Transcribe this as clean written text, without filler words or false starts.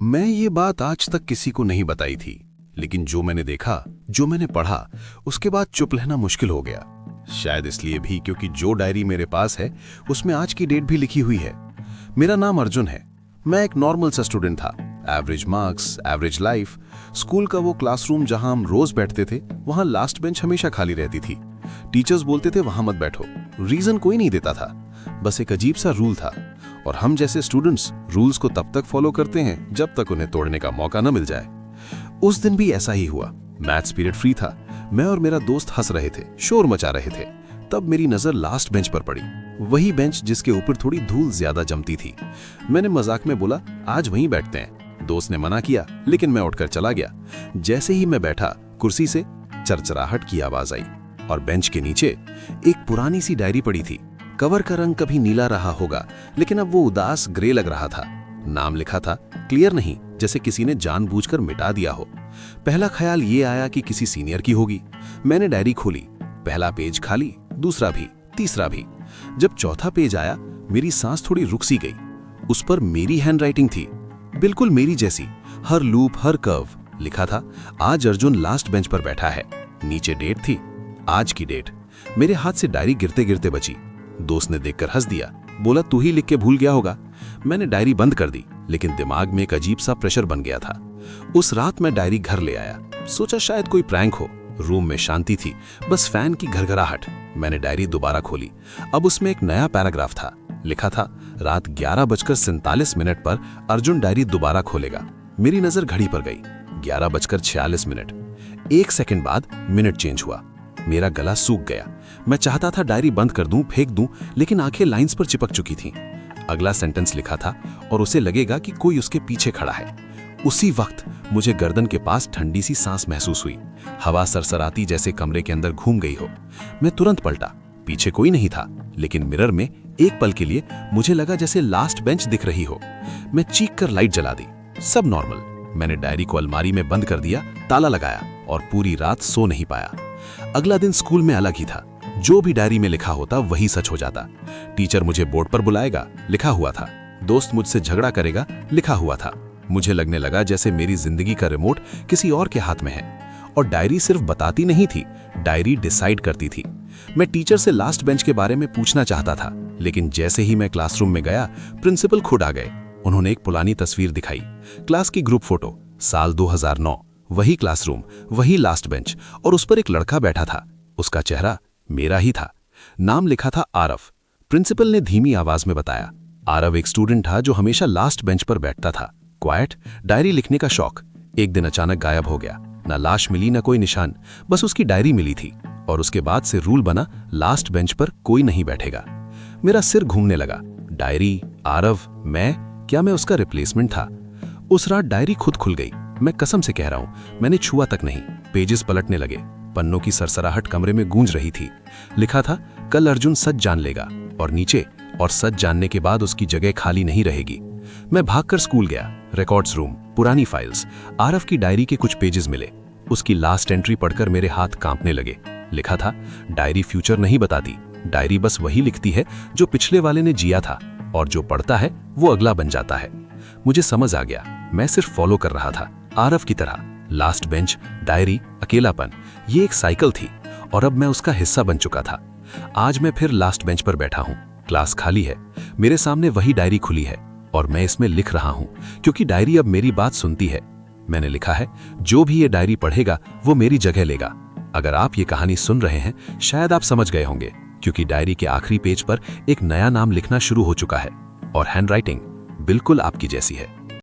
मैं ये बात आज तक किसी को नहीं बताई थी, लेकिन जो मैंने देखा, जो मैंने पढ़ा, उसके बाद चुप रहना मुश्किल हो गया। शायद इसलिए भी क्योंकि जो डायरी मेरे पास है उसमें आज की डेट भी लिखी हुई है। मेरा नाम अर्जुन है। मैं एक नॉर्मल सा स्टूडेंट था। Average marks, average life. School का वो क्लासरूम जहां हम रोज बैठते थे, वहां लास्ट बेंच हमेशा खाली रहती थी। टीचर्स बोलते थे वहां मत बैठो। रीजन कोई नहीं देता था, बस एक अजीब सा रूल था। और हम जैसे स्टूडेंट्स रूल्स को तब तक फॉलो करते हैं जब तक उन्हें तोड़ने का मौका न मिल जाए। उस दिन भी ऐसा ही हुआ। मैथ्स पीरियड फ्री था। मैं और मेरा दोस्त हंस रहे थे, शोर मचा रहे थे। तब मेरी नजर लास्ट बेंच पर पड़ी, वही बेंच जिसके ऊपर थोड़ी धूल ज्यादा जमती थी। मैंने मजाक में बोला, आज वहीं बैठते हैं। दोस्त ने मना किया, लेकिन मैं उठकर चला गया। जैसे ही मैं बैठा, कुर्सी से चरचराहट की आवाज आई और बेंच के नीचे एक पुरानी सी डायरी पड़ी थी। कवर का रंग कभी नीला रहा होगा, लेकिन अब वो उदास ग्रे लग रहा था। नाम लिखा था, क्लियर नहीं, जैसे किसी ने जानबूझकर मिटा दिया हो। पहला ख्याल ये आया कि किसी सीनियर की होगी। मैंने डायरी खोली। पहला पेज खाली, दूसरा भी, तीसरा भी। जब चौथा पेज आया, मेरी सांस थोड़ी रुक सी गई। उस पर मेरी हैंडराइटिंग थी, बिल्कुल मेरी जैसी। हर लूप, हर कर्व। लिखा था, आज अर्जुन लास्ट बेंच पर बैठा है। नीचे डेट थी, आज की डेट। मेरे हाथ से डायरी गिरते गिरते बची। दोस्त ने देखकर हंस दिया, बोला तू ही लिख के भूल गया होगा। मैंने डायरी बंद कर दी, लेकिन दिमाग में एक अजीब सा प्रेशर बन गया था। उस रात मैं डायरी घर ले आया। सोचा शायद कोई प्रैंक हो। रूम में शांति थी, बस फैन की घरघराहट। मैंने डायरी दोबारा खोली। अब उसमें एक नया पैराग्राफ था। लिखा था, रात 11:47 पर अर्जुन डायरी दोबारा खोलेगा। मेरी नजर घड़ी पर गई, 11:46। 1 सेकंड बाद मिनट चेंज हुआ। मेरा गला सूख गया। मैं चाहता था डायरी बंद कर दूं, फेंक दूं, लेकिन आंखें लाइंस पर चिपक चुकी थीं। अगला सेंटेंस लिखा था, और उसे लगेगा कि कोई उसके पीछे खड़ा है। उसी वक्त मुझे गर्दन के पास ठंडी सी सांस महसूस हुई। हवा सरसराती जैसे कमरे के अंदर घूम गई हो। मैं तुरंत पलटा। पीछे कोई नहीं था, लेकिन मिरर में एक पल के लिए मुझे लगा जैसे लास्ट बेंच दिख रही हो। मैं चीख कर लाइट जला दी। सब नॉर्मल। मैंने डायरी को अलमारी में बंद कर दिया, ताला लगाया और पूरी रात सो नहीं पाया। अगला दिन स्कूल में अलग ही था। जो भी डायरी में लिखा होता वही सच हो जाता। टीचर मुझे बोर्ड पर बुलाएगा, लिखा हुआ था। दोस्त मुझसे झगड़ा करेगा, लिखा हुआ था। मुझे लगने लगा जैसे मेरी जिंदगी का रिमोट किसी और के हाथ में है। और डायरी सिर्फ बताती नहीं थी, डायरी डिसाइड करती थी। मैं टीचर से लास्ट बेंच के बारे में पूछना चाहता था, लेकिन जैसे ही मैं क्लासरूम में गया, प्रिंसिपल खुद आ गए। उन्होंने एक पुरानी तस्वीर दिखाई, क्लास की ग्रुप फोटो, साल 2009। वही क्लासरूम, वही लास्ट बेंच, और उस पर एक लड़का बैठा था। उसका चेहरा मेरा ही था। नाम लिखा था आरव। प्रिंसिपल ने धीमी आवाज में बताया, आरव एक स्टूडेंट था जो हमेशा लास्ट बेंच पर बैठता था। क्वाइट, डायरी लिखने का शौक। एक दिन अचानक गायब हो गया। ना लाश मिली, ना कोई निशान, बस उसकी डायरी मिली थी। और उसके बाद से रूल बना, लास्ट बेंच पर कोई नहीं बैठेगा। मेरा सिर घूमने लगा। डायरी, आरव, क्या मैं उसका रिप्लेसमेंट था? उस रात डायरी खुद खुल गई। मैं कसम से कह रहा हूं, मैंने छुआ तक नहीं। पेजेस पलटने लगे। पन्नों की सरसराहट कमरे में गूंज रही थी। लिखा था, कल अर्जुन सच जान लेगा। और नीचे, और सच जानने के बाद उसकी जगह खाली नहीं रहेगी। मैं भागकर स्कूल गया। रिकॉर्ड्स रूम, पुरानी फाइल्स, आरव की डायरी के कुछ पेजेस मिले। उसकी लास्ट एंट्री पढ़कर मेरे हाथ कांपने लगे। लिखा था, डायरी फ्यूचर नहीं बताती, डायरी बस वही लिखती है जो पिछले वाले ने जिया था, और जो पढ़ता है वो अगला बन जाता है। मुझे समझ आ गया, मैं सिर्फ फॉलो कर रहा था, आरव की तरह। लास्ट बेंच, डायरी, अकेलापन, ये एक साइकिल थी, और अब मैं उसका हिस्सा बन चुका था। आज मैं फिर लास्ट बेंच पर बैठा हूँ। क्लास खाली है, मेरे सामने वही डायरी खुली है, और मैं इसमें लिख रहा हूँ, क्योंकि डायरी अब मेरी बात सुनती है। मैंने लिखा है, जो भी ये डायरी पढ़ेगा वो मेरी जगह लेगा। अगर आप ये कहानी सुन रहे हैं, शायद आप समझ गए होंगे, क्योंकि डायरी के आखिरी पेज पर एक नया नाम लिखना शुरू हो चुका है, और हैंडराइटिंग बिल्कुल आपकी जैसी है।